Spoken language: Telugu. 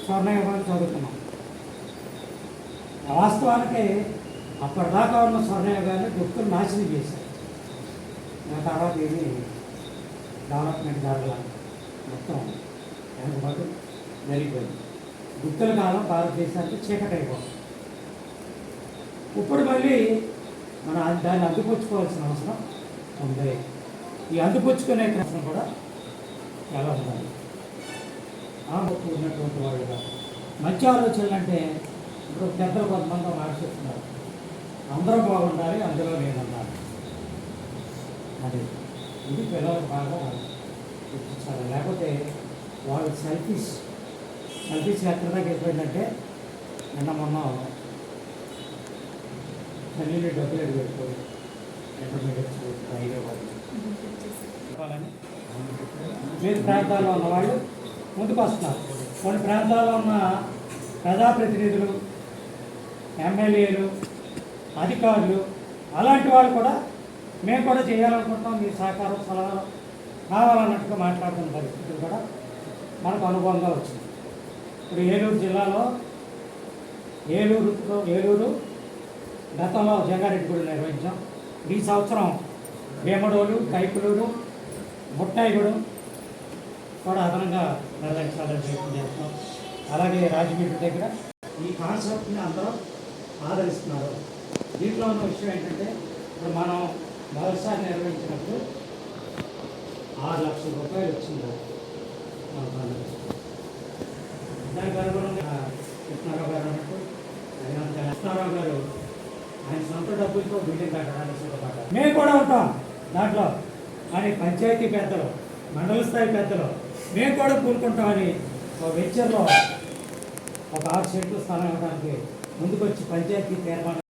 స్వర్ణయుగాన్ని చదువుకున్నాం. వాస్తవానికి అప్పటిదాకా ఉన్న స్వర్ణయుగాన్ని గుర్తులు నాశనం చేశారు. ఆ తర్వాత ఇది డెవలప్మెంట్ జరగల మొత్తం వెనకబడి జరిగిపోయింది. గుర్తుల కాలం భారతదేశానికి చీకటి అయిపోతుంది. ఇప్పుడు మళ్ళీ మనం దాన్ని అందిపుచ్చుకోవాల్సిన అవసరం ఉంది. ఈ అందిపుచ్చుకునే ప్రశ్న కూడా చాలా ఉండాలి. ఉన్నటువంటి వాళ్ళుగా మంచి ఆలోచనలు అంటే ఇప్పుడు పెద్దలు కొంతమంది ఆలోచిస్తున్నారు, అందరూ బాగుండాలి, అందులో నేను ఉండాలి. అది ఇది పిల్లలకు బాగా గుర్తించాలి. లేకపోతే వాళ్ళు సెల్ఫీస్ ఎక్కడ దాకా అయిపోయిందంటే నిన్న మొన్న తల్లిని డబ్బులు ఎదుగుతుంది ఇంటర్మీడియట్ హైదరాబాద్ చెప్పాలని వివిధ ప్రాంతాల్లో ఉన్న వాళ్ళు ముందుకు వస్తున్నారు. కొన్ని ప్రాంతాల్లో ఉన్న ప్రజాప్రతినిధులు, ఎమ్మెల్యేలు, అధికారులు అలాంటి వాళ్ళు కూడా మేము కూడా చేయాలనుకుంటున్నాం, మీ సహకారం సలహాలు కావాలన్నట్టుగా మాట్లాడుతున్న పరిస్థితులు కూడా మనకు అనుభవంగా వచ్చింది. ఇప్పుడు ఏలూరు జిల్లాలో ఏలూరు గతంలో జంగారెడ్డి గుడి నిర్వహించాం. ఈ సంవత్సరం భీమడోలు, కైపులూరు, ముట్టాయిగూడెం కూడా అదనంగా నిర్వహించాలని ప్రయత్నం చేస్తాం. అలాగే రాజమండ్రి దగ్గర ఈ కాన్సెప్ట్ని అందరూ ఆదరిస్తున్నారు. దీంట్లో ఉన్న విషయం ఏంటంటే ఇప్పుడు మనం మొదటిసారి నిర్వహించినప్పుడు 6 లక్షల రూపాయలు వచ్చింది మన పండుగ. దానికి అనుగుణంగా కృష్ణారావు గారు అన్నట్టు కృష్ణారావు గారు ఆయన సొంత డబ్బులతో బిల్డింగ్ కట్టడానికి సిద్ధపడ్డారు. మేము కూడా ఉంటాం దాంట్లో అని పంచాయతీ పెద్దలు, మండల స్థాయి పెద్దలు మేము కూడా కూరుకుంటామని ఒక వెంచర్లో ఒక 6 సెంట్లు స్థలం ఇవ్వడానికి ముందుకొచ్చి పంచాయతీ తీర్మానం